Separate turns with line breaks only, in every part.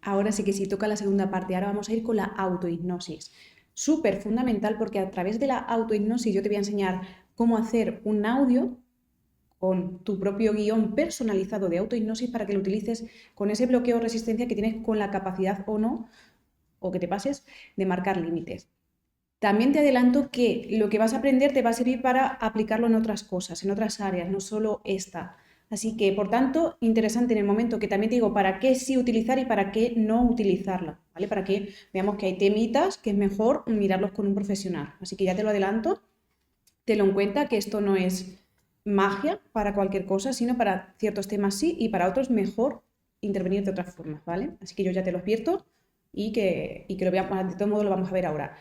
ahora sí que sí, toca la segunda parte. Ahora vamos a ir con la autohipnosis. Súper fundamental porque a través de la autohipnosis yo te voy a enseñar cómo hacer un audio con tu propio guión personalizado de autohipnosis para que lo utilices con ese bloqueo o resistencia que tienes con la capacidad o no, o que te pases, de marcar límites. También te adelanto que lo que vas a aprender te va a servir para aplicarlo en otras cosas, en otras áreas, no solo esta. Así que, por tanto, interesante en el momento que también te digo para qué sí utilizar y para qué no utilizarla, ¿vale? Para que veamos que hay temitas que es mejor mirarlos con un profesional. Así que ya te lo adelanto, tenlo en cuenta que esto no es magia para cualquier cosa, sino para ciertos temas sí y para otros mejor intervenir de otras formas, ¿vale? Así que yo ya te lo advierto y que lo veamos, de todo modo lo vamos a ver ahora.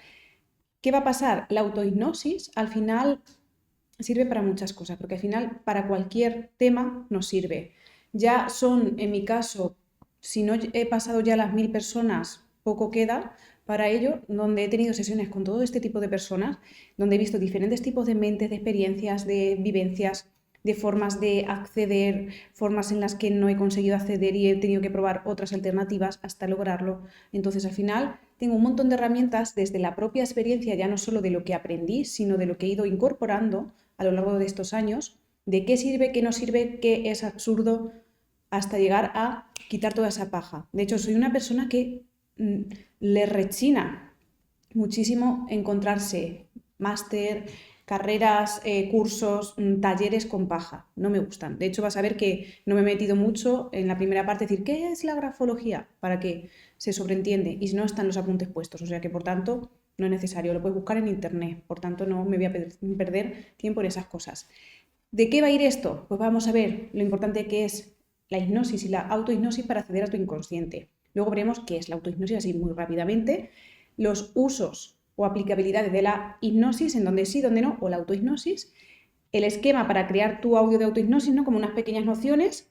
¿Qué va a pasar? La autohipnosis al final sirve para muchas cosas, porque al final para cualquier tema nos sirve. Ya son, en mi caso, si no he pasado ya las 1000 personas, poco queda para ello, donde he tenido sesiones con todo este tipo de personas, donde he visto diferentes tipos de mentes, de experiencias, de vivencias, de formas de acceder, formas en las que no he conseguido acceder y he tenido que probar otras alternativas hasta lograrlo. Entonces, al final, tengo un montón de herramientas desde la propia experiencia, ya no solo de lo que aprendí, sino de lo que he ido incorporando a lo largo de estos años, de qué sirve, qué no sirve, qué es absurdo, hasta llegar a quitar toda esa paja. De hecho, soy una persona que le rechina muchísimo encontrarse máster, carreras, cursos, talleres con paja. No me gustan. De hecho, vas a ver que no me he metido mucho en la primera parte, decir, ¿qué es la grafología? Para que se sobreentiende. Y si no, están los apuntes puestos. O sea que, por tanto, no es necesario. Lo puedes buscar en internet. Por tanto, no me voy a perder tiempo en esas cosas. ¿De qué va a ir esto? Pues vamos a ver lo importante que es la hipnosis y la autohipnosis para acceder a tu inconsciente. Luego veremos qué es la autohipnosis así muy rápidamente, los usos o aplicabilidades de la hipnosis, en donde sí, donde no, o la autohipnosis, el esquema para crear tu audio de autohipnosis, ¿no? Como unas pequeñas nociones.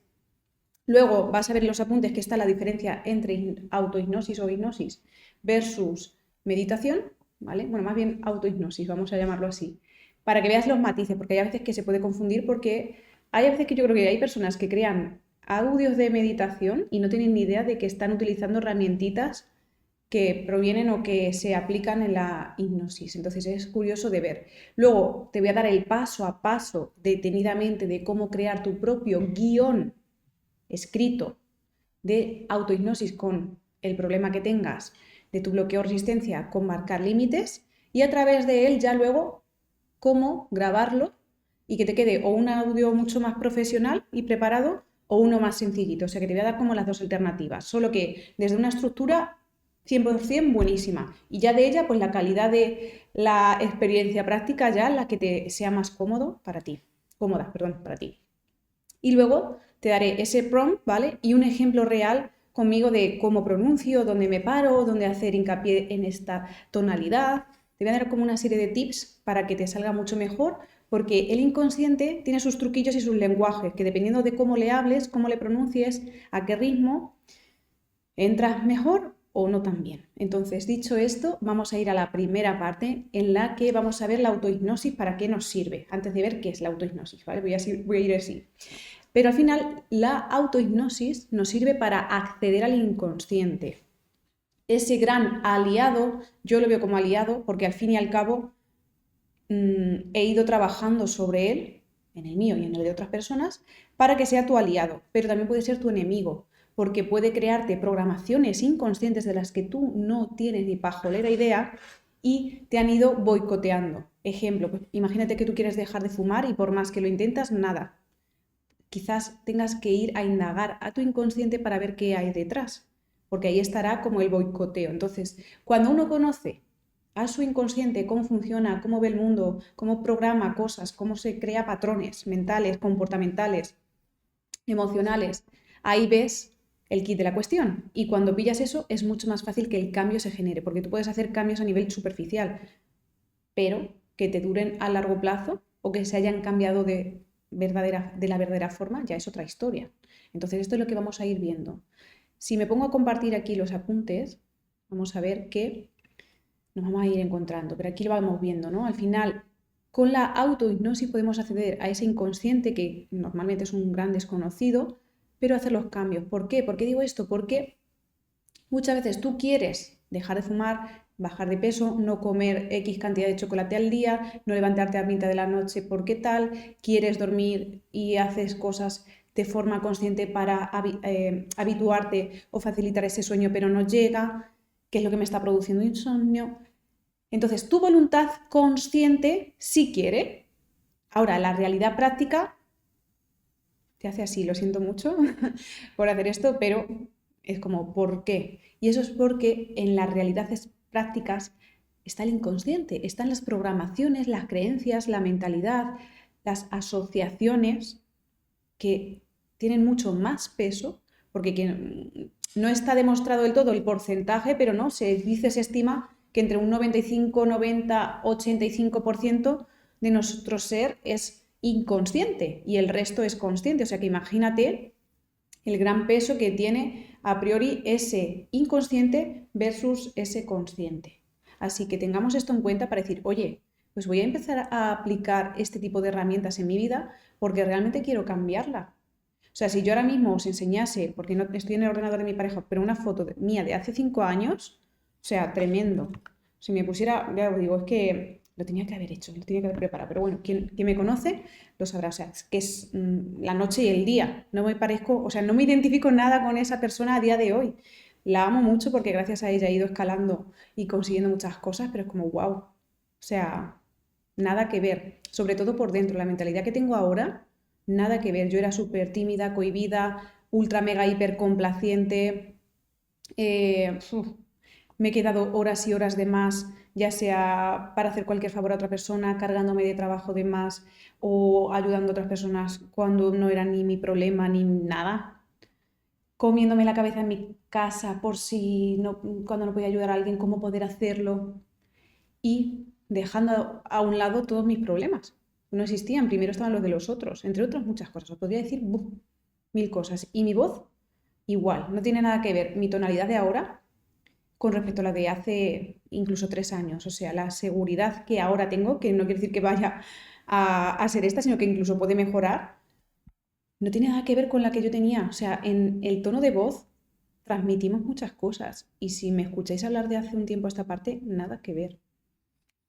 Luego vas a ver en los apuntes que está la diferencia entre autohipnosis o hipnosis versus meditación, ¿vale? Bueno, más bien autohipnosis, vamos a llamarlo así, para que veas los matices, porque hay veces que se puede confundir porque hay veces que yo creo que hay personas que crean audios de meditación y no tienen ni idea de que están utilizando herramientitas que provienen o que se aplican en la hipnosis. Entonces es curioso de ver. Luego te voy a dar el paso a paso detenidamente de cómo crear tu propio guión escrito de autohipnosis con el problema que tengas de tu bloqueo o resistencia con marcar límites y a través de él ya luego cómo grabarlo y que te quede o un audio mucho más profesional y preparado o uno más sencillito. O sea que te voy a dar como las dos alternativas, solo que desde una estructura 100% buenísima y ya de ella pues la calidad de la experiencia práctica ya la que te sea más cómodo para ti, cómoda, perdón, para ti. Y luego te daré ese prompt, ¿vale? Y un ejemplo real conmigo de cómo pronuncio, dónde me paro, dónde hacer hincapié en esta tonalidad. Te voy a dar como una serie de tips para que te salga mucho mejor, porque el inconsciente tiene sus truquillos y sus lenguajes, que dependiendo de cómo le hables, cómo le pronuncies, a qué ritmo, entras mejor o no tan bien. Entonces, dicho esto, vamos a ir a la primera parte en la que vamos a ver la autohipnosis, para qué nos sirve, antes de ver qué es la autohipnosis, ¿vale? Voy a ir así. Pero al final, la autohipnosis nos sirve para acceder al inconsciente. Ese gran aliado, yo lo veo como aliado porque al fin y al cabo he ido trabajando sobre él, en el mío y en el de otras personas, para que sea tu aliado, pero también puede ser tu enemigo, porque puede crearte programaciones inconscientes de las que tú no tienes ni pajolera idea y te han ido boicoteando. Ejemplo, pues imagínate que tú quieres dejar de fumar y por más que lo intentas, nada. Quizás tengas que ir a indagar a tu inconsciente para ver qué hay detrás, porque ahí estará como el boicoteo. Entonces, cuando uno conoce a su inconsciente, cómo funciona, cómo ve el mundo, cómo programa cosas, cómo se crea patrones mentales, comportamentales, emocionales, ahí ves el kit de la cuestión. Y cuando pillas eso, es mucho más fácil que el cambio se genere, porque tú puedes hacer cambios a nivel superficial, pero que te duren a largo plazo o que se hayan cambiado de la verdadera forma, ya es otra historia. Entonces, esto es lo que vamos a ir viendo. Si me pongo a compartir aquí los apuntes, vamos a ver que nos vamos a ir encontrando, pero aquí lo vamos viendo, ¿no? Al final, con la autohipnosis podemos acceder a ese inconsciente que normalmente es un gran desconocido, pero hacer los cambios. ¿Por qué? ¿Por qué digo esto? Porque Muchas veces tú quieres dejar de fumar, bajar de peso, no comer X cantidad de chocolate al día, no levantarte a mitad de la noche porque tal, quieres dormir y haces cosas de forma consciente para habituarte o facilitar ese sueño, pero no llega, que es lo que me está produciendo insomnio. Entonces, tu voluntad consciente sí quiere. Ahora, la realidad práctica te hace así, lo siento mucho por hacer esto, pero es como, ¿por qué? Y eso es porque en las realidades prácticas está el inconsciente, están las programaciones, las creencias, la mentalidad, las asociaciones que tienen mucho más peso, porque no está demostrado del todo el porcentaje, pero no, se dice, se estima que entre un 95, 90, 85% de nuestro ser es inconsciente y el resto es consciente. O sea que imagínate el gran peso que tiene a priori ese inconsciente versus ese consciente. Así que tengamos esto en cuenta para decir, oye, pues voy a empezar a aplicar este tipo de herramientas en mi vida porque realmente quiero cambiarla. O sea, si yo ahora mismo os enseñase, porque no estoy en el ordenador de mi pareja, pero una foto mía de hace 5 años, o sea, tremendo. Si me pusiera, ya os digo, es que lo tenía que haber hecho, lo tenía que haber preparado, pero bueno, quien me conoce lo sabrá, o sea, es que es la noche y el día, no me parezco, o sea, no me identifico nada con esa persona a día de hoy. La amo mucho porque gracias a ella he ido escalando y consiguiendo muchas cosas, pero es como, wow, o sea, nada que ver, sobre todo por dentro, la mentalidad que tengo ahora, nada que ver, yo era súper tímida, cohibida, ultra mega hiper complaciente, uf, me he quedado horas y horas de más, ya sea para hacer cualquier favor a otra persona, cargándome de trabajo de más o ayudando a otras personas cuando no era ni mi problema ni nada, comiéndome la cabeza en mi casa por si no, cuando no podía ayudar a alguien, cómo poder hacerlo y dejando a un lado todos mis problemas. No existían, primero estaban los de los otros, entre otras muchas cosas. Os podría decir mil cosas. Y mi voz, igual, no tiene nada que ver mi tonalidad de ahora con respecto a la de hace incluso 3 años. O sea, la seguridad que ahora tengo, que no quiere decir que vaya a ser esta, sino que incluso puede mejorar, no tiene nada que ver con la que yo tenía. O sea, en el tono de voz transmitimos muchas cosas. Y si me escucháis hablar de hace un tiempo a esta parte, nada que ver.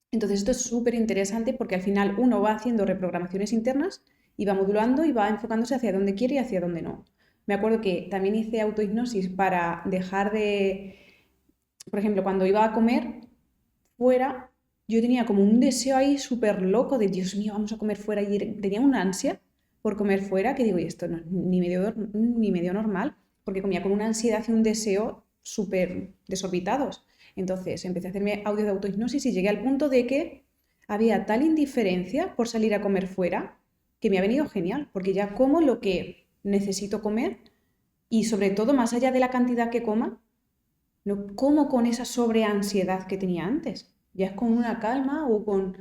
Entonces esto es súper interesante porque al final uno va haciendo reprogramaciones internas y va modulando y va enfocándose hacia dónde quiere y hacia dónde no. Me acuerdo que también hice autohipnosis para dejar de, por ejemplo, cuando iba a comer fuera, yo tenía como un deseo ahí súper loco de, Dios mío, vamos a comer fuera y tenía una ansia por comer fuera que digo, y esto no, ni medio normal, porque comía con una ansiedad y un deseo súper desorbitados. Entonces empecé a hacerme audio de autohipnosis y llegué al punto de que había tal indiferencia por salir a comer fuera que me ha venido genial, porque ya como lo que necesito comer y sobre todo más allá de la cantidad que coma, no como con esa sobreansiedad que tenía antes. Ya es con una calma o con...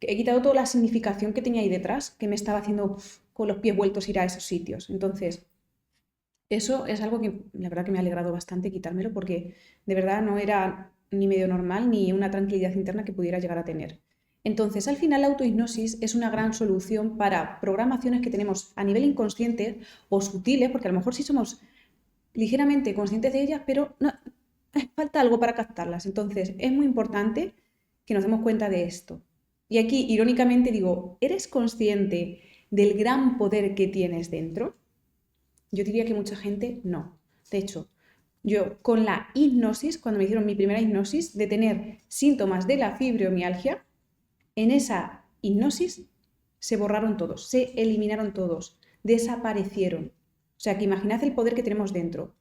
He quitado toda la significación que tenía ahí detrás que me estaba haciendo con los pies vueltos ir a esos sitios. Entonces, eso es algo que la verdad que me ha alegrado bastante quitármelo porque de verdad no era ni medio normal ni una tranquilidad interna que pudiera llegar a tener. Entonces, al final, la autohipnosis es una gran solución para programaciones que tenemos a nivel inconsciente o sutiles, porque a lo mejor sí somos ligeramente conscientes de ellas, pero no, falta algo para captarlas. Entonces, es muy importante que nos demos cuenta de esto. Y aquí, irónicamente, digo, ¿eres consciente del gran poder que tienes dentro? Yo diría que mucha gente no. De hecho, yo con la hipnosis, cuando me hicieron mi primera hipnosis, de tener síntomas de la fibromialgia, en esa hipnosis se borraron todos, se eliminaron todos, desaparecieron. O sea, que imaginad el poder que tenemos dentro.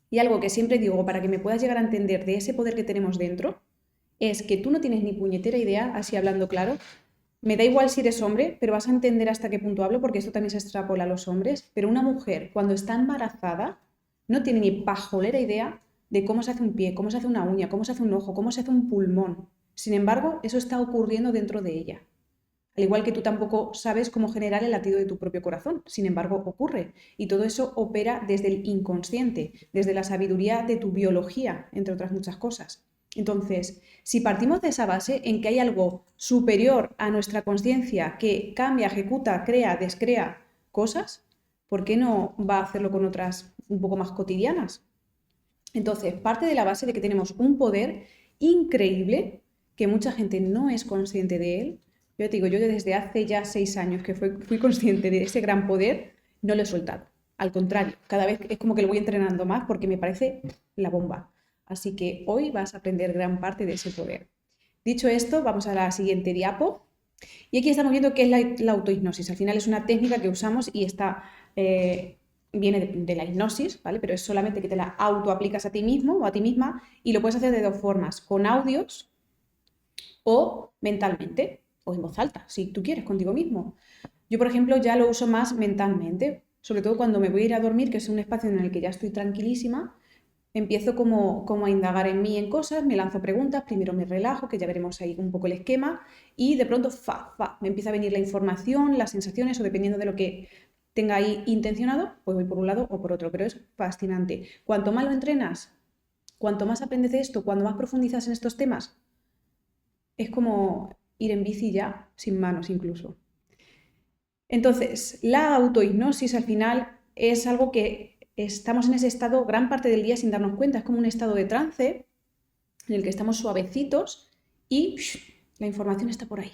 Y algo que siempre digo para que me puedas llegar a entender de ese poder que tenemos dentro, es que tú no tienes ni puñetera idea, así hablando claro. Me da igual si eres hombre, pero vas a entender hasta qué punto hablo, porque esto también se extrapola a los hombres. Pero una mujer, cuando está embarazada, no tiene ni pajolera idea de cómo se hace un pie, cómo se hace una uña, cómo se hace un ojo, cómo se hace un pulmón. Sin embargo, eso está ocurriendo dentro de ella. Al igual que tú tampoco sabes cómo generar el latido de tu propio corazón. Sin embargo, ocurre. Y todo eso opera desde el inconsciente, desde la sabiduría de tu biología, entre otras muchas cosas. Entonces, si partimos de esa base en que hay algo superior a nuestra conciencia que cambia, ejecuta, crea, descrea cosas, ¿por qué no va a hacerlo con otras un poco más cotidianas? Entonces, parte de la base de que tenemos un poder increíble, que mucha gente no es consciente de él. Yo te digo, yo desde hace ya 6 años que fui consciente de ese gran poder, no lo he soltado. Al contrario, cada vez es como que lo voy entrenando más porque me parece la bomba. Así que hoy vas a aprender gran parte de ese poder. Dicho esto, vamos a la siguiente diapo. Y aquí estamos viendo qué es la autohipnosis. Al final es una técnica que usamos y viene de la hipnosis, ¿vale? Pero es solamente que te la autoaplicas a ti mismo o a ti misma y lo puedes hacer de dos formas, con audios o mentalmente o en voz alta, si tú quieres, contigo mismo. Yo, por ejemplo, ya lo uso más mentalmente, sobre todo cuando me voy a ir a dormir, que es un espacio en el que ya estoy tranquilísima. Empiezo como a indagar en mí en cosas, me lanzo preguntas, primero me relajo, que ya veremos ahí un poco el esquema, y de pronto, me empieza a venir la información, las sensaciones, o dependiendo de lo que tenga ahí intencionado, pues voy por un lado o por otro, pero es fascinante. Cuanto más lo entrenas, cuanto más aprendes de esto, cuanto más profundizas en estos temas, es como ir en bici ya, sin manos incluso. Entonces, la autohipnosis al final es algo que estamos en ese estado gran parte del día sin darnos cuenta. Es como un estado de trance en el que estamos suavecitos y la información está por ahí.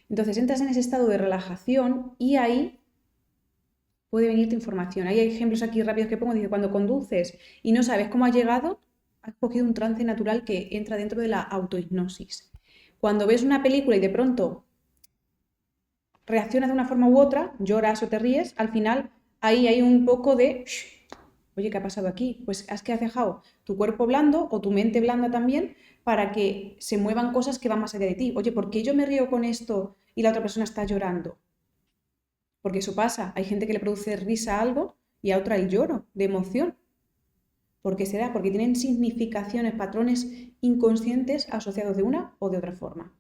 Entonces entras en ese estado de relajación y ahí puede venirte información. Hay ejemplos aquí rápidos que pongo. Dice, cuando conduces y no sabes cómo has llegado, has cogido un trance natural que entra dentro de la autohipnosis. Cuando ves una película y de pronto reaccionas de una forma u otra, lloras o te ríes, al final ahí hay un poco de, oye, ¿qué ha pasado aquí? Pues es que has dejado tu cuerpo blando o tu mente blanda también para que se muevan cosas que van más allá de ti. Oye, ¿por qué yo me río con esto y la otra persona está llorando? Porque eso pasa. Hay gente que le produce risa a algo y a otra el lloro de emoción. ¿Por qué será? Porque tienen significaciones, patrones inconscientes asociados de una o de otra forma.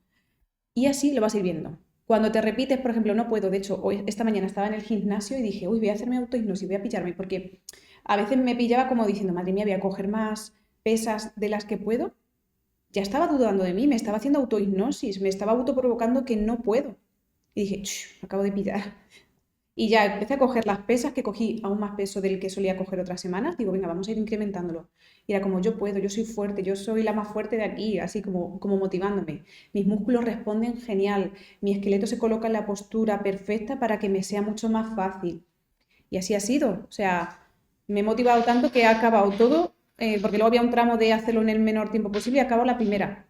Y así lo vas a ir viendo. Cuando te repites, por ejemplo, no puedo, de hecho, esta mañana estaba en el gimnasio y dije, uy, voy a hacerme autohipnosis, voy a pillarme, porque a veces me pillaba como diciendo, madre mía, voy a coger más pesas de las que puedo. Ya estaba dudando de mí, me estaba haciendo autohipnosis, me estaba autoprovocando que no puedo. Y dije, me acabo de pillar. Y ya empecé a coger las pesas, que cogí aún más peso del que solía coger otras semanas. Digo, venga, vamos a ir incrementándolo. Y era como, yo puedo, yo soy fuerte, yo soy la más fuerte de aquí, así como motivándome. Mis músculos responden genial, mi esqueleto se coloca en la postura perfecta para que me sea mucho más fácil. Y así ha sido. O sea, me he motivado tanto que he acabado todo, porque luego había un tramo de hacerlo en el menor tiempo posible y he acabado la primera.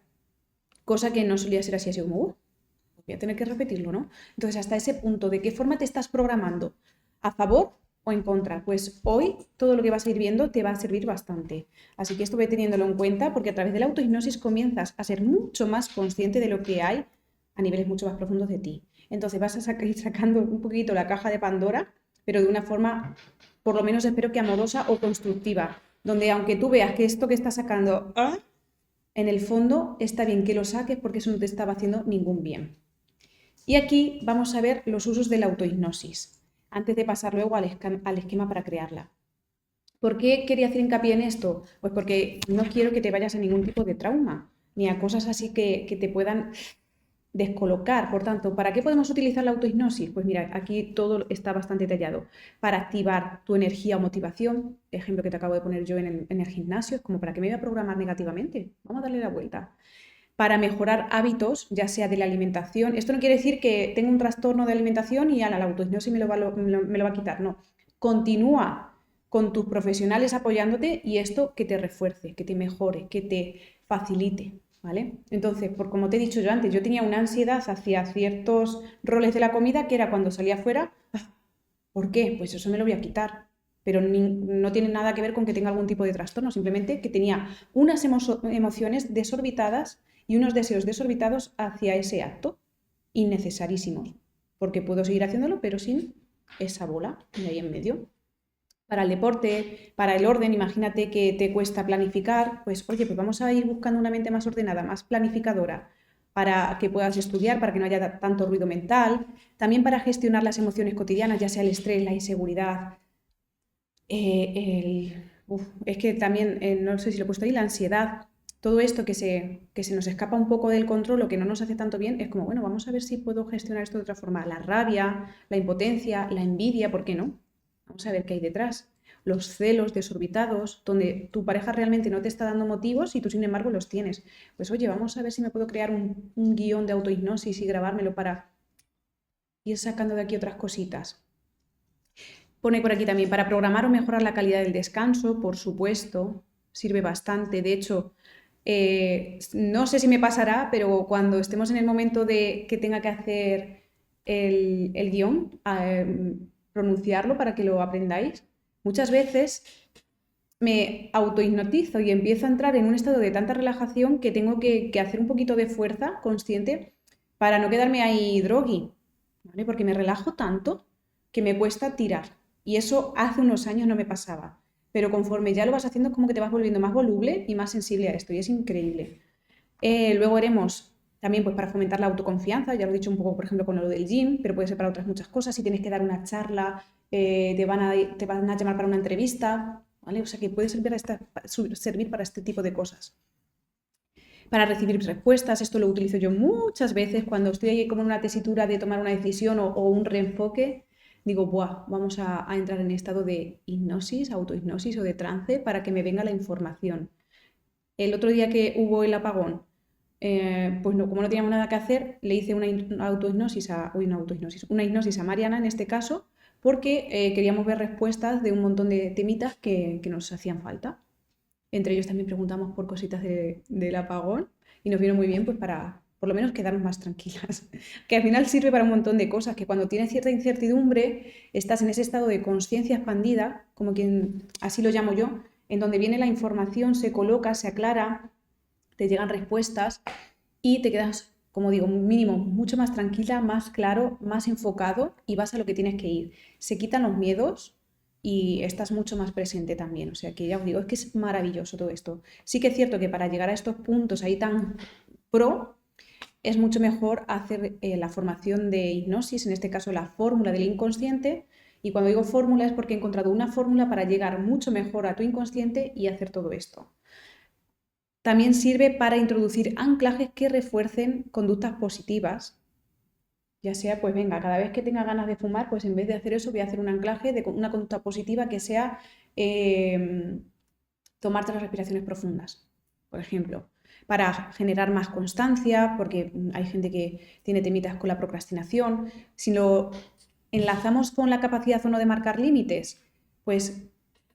Cosa que no solía ser así, así como, voy a tener que repetirlo, ¿no? Entonces, hasta ese punto, ¿de qué forma te estás programando? ¿A favor o en contra? Pues hoy todo lo que vas a ir viendo te va a servir bastante. Así que esto ve teniéndolo en cuenta porque a través de la autohipnosis comienzas a ser mucho más consciente de lo que hay a niveles mucho más profundos de ti. Entonces vas a ir sacando un poquito la caja de Pandora, pero de una forma, por lo menos espero que amorosa o constructiva, donde aunque tú veas que esto que estás sacando, en el fondo está bien que lo saques porque eso no te estaba haciendo ningún bien. Y aquí vamos a ver los usos de la autohipnosis, antes de pasar luego al esquema para crearla. ¿Por qué quería hacer hincapié en esto? Pues porque no quiero que te vayas a ningún tipo de trauma, ni a cosas así que te puedan descolocar. Por tanto, ¿para qué podemos utilizar la autohipnosis? Pues mira, aquí todo está bastante detallado. Para activar tu energía o motivación, ejemplo que te acabo de poner yo en el gimnasio, es como, ¿para qué me voy a programar negativamente? Vamos a darle la vuelta. Para mejorar hábitos, ya sea de la alimentación. Esto no quiere decir que tenga un trastorno de alimentación y a la autohipnosis me lo va a quitar, no. Continúa con tus profesionales apoyándote y esto que te refuerce, que te mejore, que te facilite, ¿vale? Entonces, por como te he dicho yo antes, yo tenía una ansiedad hacia ciertos roles de la comida que era cuando salía afuera, ¿por qué? Pues eso me lo voy a quitar. Pero no tiene nada que ver con que tenga algún tipo de trastorno, simplemente que tenía unas emociones desorbitadas y unos deseos desorbitados hacia ese acto, innecesarísimos, porque puedo seguir haciéndolo, pero sin esa bola de ahí en medio. Para el deporte, para el orden, imagínate que te cuesta planificar, pues oye, pues vamos a ir buscando una mente más ordenada, más planificadora, para que puedas estudiar, para que no haya tanto ruido mental, también para gestionar las emociones cotidianas, ya sea el estrés, la inseguridad, es que también, no sé si lo he puesto ahí, la ansiedad, todo esto que se nos escapa un poco del control o que no nos hace tanto bien, es como, bueno, vamos a ver si puedo gestionar esto de otra forma. La rabia, la impotencia, la envidia, ¿por qué no? Vamos a ver qué hay detrás. los celos desorbitados, donde tu pareja realmente no te está dando motivos y tú sin embargo los tienes. Pues oye, vamos a ver si me puedo crear un guión de autohipnosis y grabármelo para ir sacando de aquí otras cositas. Pone por aquí también, para programar o mejorar la calidad del descanso, por supuesto, sirve bastante. De hecho, no sé si me pasará, pero cuando estemos en el momento de que tenga que hacer el guión, pronunciarlo para que lo aprendáis, muchas veces me autohipnotizo y empiezo a entrar en un estado de tanta relajación que tengo que hacer un poquito de fuerza consciente para no quedarme ahí drogui, ¿vale? Porque me relajo tanto que me cuesta tirar. Y eso hace unos años no me pasaba. Pero conforme ya lo vas haciendo es como que te vas volviendo más voluble y más sensible a esto. Y es increíble. Luego haremos también pues, para fomentar la autoconfianza. Ya lo he dicho un poco, por ejemplo, con lo del gym, pero puede ser para otras muchas cosas. Si tienes que dar una charla, te van a llamar para una entrevista, ¿vale? O sea que puede servir para este tipo de cosas. Para recibir respuestas, esto lo utilizo yo muchas veces cuando estoy ahí como en una tesitura de tomar una decisión o un reenfoque. Digo, buah, vamos a entrar en estado de hipnosis, autohipnosis o de trance para que me venga la información. El otro día que hubo el apagón, pues no, como no teníamos nada que hacer, le hice una hipnosis a Mariana en este caso, porque queríamos ver respuestas de un montón de temitas que nos hacían falta. Entre ellos también preguntamos por cositas del apagón y nos vino muy bien pues para por lo menos quedarnos más tranquilas. Que al final sirve para un montón de cosas, que cuando tienes cierta incertidumbre estás en ese estado de conciencia expandida, como quien así lo llamo yo, en donde viene la información, se coloca, se aclara, te llegan respuestas y te quedas, como digo, mínimo mucho más tranquila, más claro, más enfocado y vas a lo que tienes que ir. Se quitan los miedos y estás mucho más presente también. O sea que ya os digo, es que es maravilloso todo esto. Sí que es cierto que para llegar a estos puntos ahí tan pro, es mucho mejor hacer la formación de hipnosis, en este caso la fórmula del inconsciente. Y cuando digo fórmula es porque he encontrado una fórmula para llegar mucho mejor a tu inconsciente y hacer todo esto. También sirve para introducir anclajes que refuercen conductas positivas. Ya sea, pues venga, cada vez que tenga ganas de fumar, pues en vez de hacer eso voy a hacer un anclaje de una conducta positiva que sea tomar 3 respiraciones profundas, por ejemplo, para generar más constancia, porque hay gente que tiene temitas con la procrastinación. Si lo enlazamos con la capacidad o no de marcar límites, pues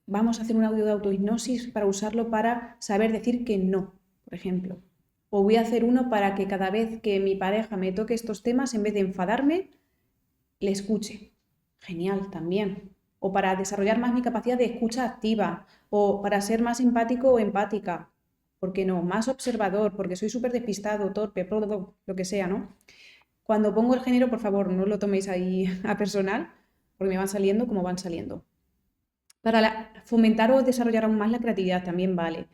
vamos a hacer un audio de autohipnosis para usarlo para saber decir que no, por ejemplo. O voy a hacer uno para que cada vez que mi pareja me toque estos temas, en vez de enfadarme, le escuche. Genial, también. O para desarrollar más mi capacidad de escucha activa, o para ser más empático o empática. ¿Por qué no? Más observador, porque soy súper despistado, torpe, lo que sea, ¿no? Cuando pongo el género, por favor, no lo toméis ahí a personal, porque me van saliendo como van saliendo. Para fomentar o desarrollar aún más la creatividad también vale.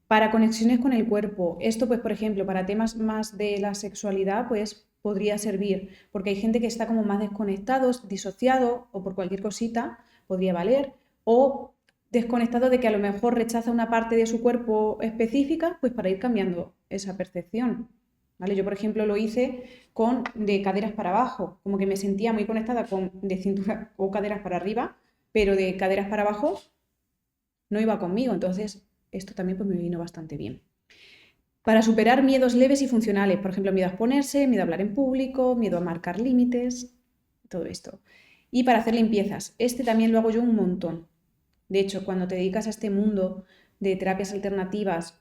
Para conexiones con el cuerpo, esto pues por ejemplo para temas más de la sexualidad pues podría servir, porque hay gente que está como más desconectado, disociado o por cualquier cosita podría valer, o desconectado de que a lo mejor rechaza una parte de su cuerpo específica, pues para ir cambiando esa percepción. ¿Vale? Yo por ejemplo lo hice con de caderas para abajo, como que me sentía muy conectada con de cintura o caderas para arriba, pero de caderas para abajo no iba conmigo, entonces esto también pues, me vino bastante bien. Para superar miedos leves y funcionales, por ejemplo, miedo a exponerse, miedo a hablar en público, miedo a marcar límites, todo esto. Y para hacer limpiezas, este también lo hago yo un montón. De hecho, cuando te dedicas a este mundo de terapias alternativas,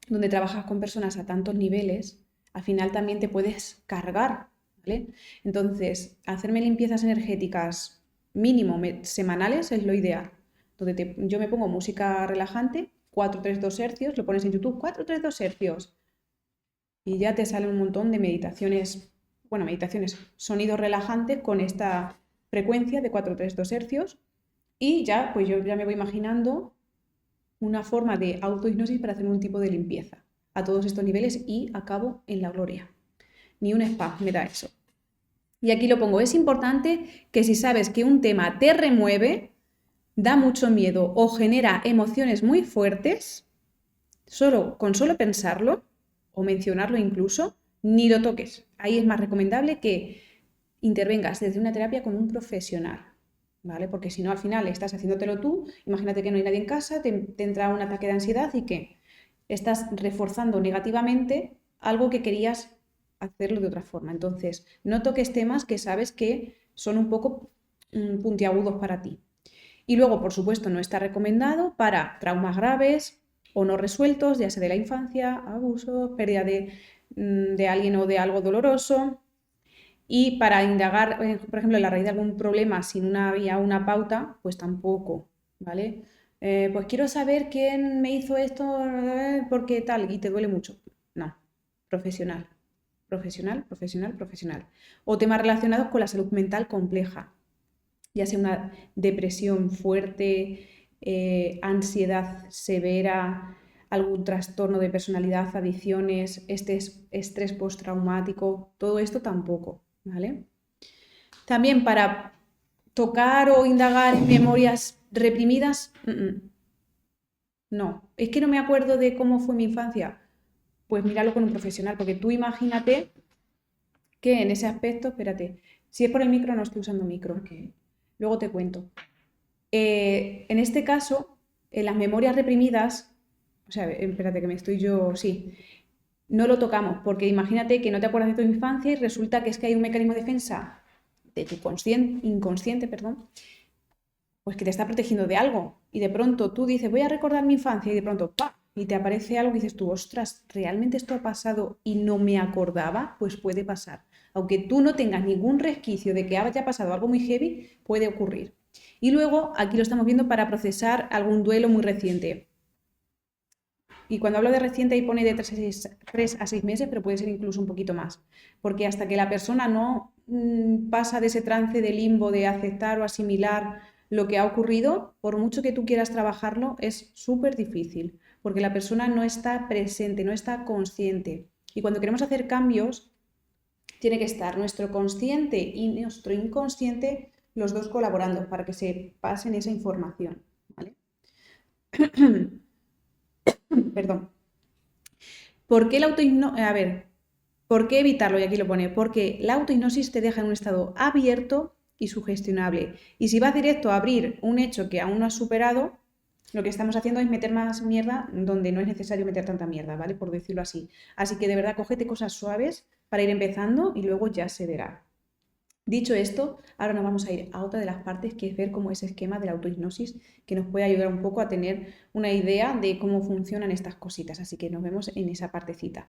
donde trabajas con personas a tantos niveles, al final también te puedes cargar, ¿vale? Entonces, hacerme limpiezas energéticas mínimo semanales es lo ideal. Donde yo me pongo música relajante, 4-3-2 hercios, lo pones en YouTube, 4-3-2 hercios, y ya te sale un montón de meditaciones, bueno, meditaciones, sonidos relajantes con esta frecuencia de 4-3-2 hercios, y ya, pues yo ya me voy imaginando una forma de autohipnosis para hacer un tipo de limpieza a todos estos niveles y acabo en la gloria. Ni un spa me da eso. Y aquí lo pongo, es importante que si sabes que un tema te remueve, da mucho miedo o genera emociones muy fuertes, con solo pensarlo o mencionarlo incluso, ni lo toques. Ahí es más recomendable que intervengas desde una terapia con un profesional. ¿vale? Porque si no, al final estás haciéndotelo tú, imagínate que no hay nadie en casa, te entra un ataque de ansiedad y que estás reforzando negativamente algo que querías hacerlo de otra forma. Entonces, no toques temas que sabes que son un poco puntiagudos para ti. Y luego, por supuesto, no está recomendado para traumas graves o no resueltos, ya sea de la infancia, abusos, pérdida de alguien o de algo doloroso. Y para indagar, por ejemplo, en la raíz de algún problema sin una vía o una pauta, pues tampoco, ¿vale? Pues quiero saber quién me hizo esto, porque tal, y te duele mucho. No, profesional, profesional, profesional, profesional. O temas relacionados con la salud mental compleja, ya sea una depresión fuerte, ansiedad severa, algún trastorno de personalidad, adicciones, estrés postraumático, todo esto tampoco, ¿vale? También para tocar o indagar en memorias reprimidas, no. Es que no me acuerdo de cómo fue mi infancia. Pues míralo con un profesional, porque tú imagínate que en ese aspecto, espérate, si es por el micro, no estoy usando micro, luego te cuento. En este caso, en las memorias reprimidas, o sea, espérate que me estoy yo, sí, no lo tocamos, porque imagínate que no te acuerdas de tu infancia y resulta que es que hay un mecanismo de defensa de tu inconsciente, perdón, pues que te está protegiendo de algo. Y de pronto tú dices, voy a recordar mi infancia y de pronto, ¡pah! Y te aparece algo y dices tú, ostras, ¿realmente esto ha pasado y no me acordaba? Pues puede pasar. Aunque tú no tengas ningún resquicio de que haya pasado algo muy heavy, puede ocurrir. Y luego aquí lo estamos viendo para procesar algún duelo muy reciente. Y cuando hablo de reciente ahí pone de 3 a 6 meses, pero puede ser incluso un poquito más. Porque hasta que la persona no pasa de ese trance de limbo de aceptar o asimilar lo que ha ocurrido, por mucho que tú quieras trabajarlo, es súper difícil. Porque la persona no está presente, no está consciente. Y cuando queremos hacer cambios, tiene que estar nuestro consciente y nuestro inconsciente los dos colaborando para que se pasen esa información. ¿Vale? Perdón. ¿Por qué la autohipnosis? A ver, ¿por qué evitarlo? Y aquí lo pone. Porque la autohipnosis te deja en un estado abierto y sugestionable. Y si vas directo a abrir un hecho que aún no has superado, lo que estamos haciendo es meter más mierda donde no es necesario meter tanta mierda, ¿vale? Por decirlo así. Así que de verdad, cógete cosas suaves para ir empezando y luego ya se verá. Dicho esto, ahora nos vamos a ir a otra de las partes, que es ver cómo ese esquema de la autohipnosis, que nos puede ayudar un poco a tener una idea de cómo funcionan estas cositas. Así que nos vemos en esa partecita.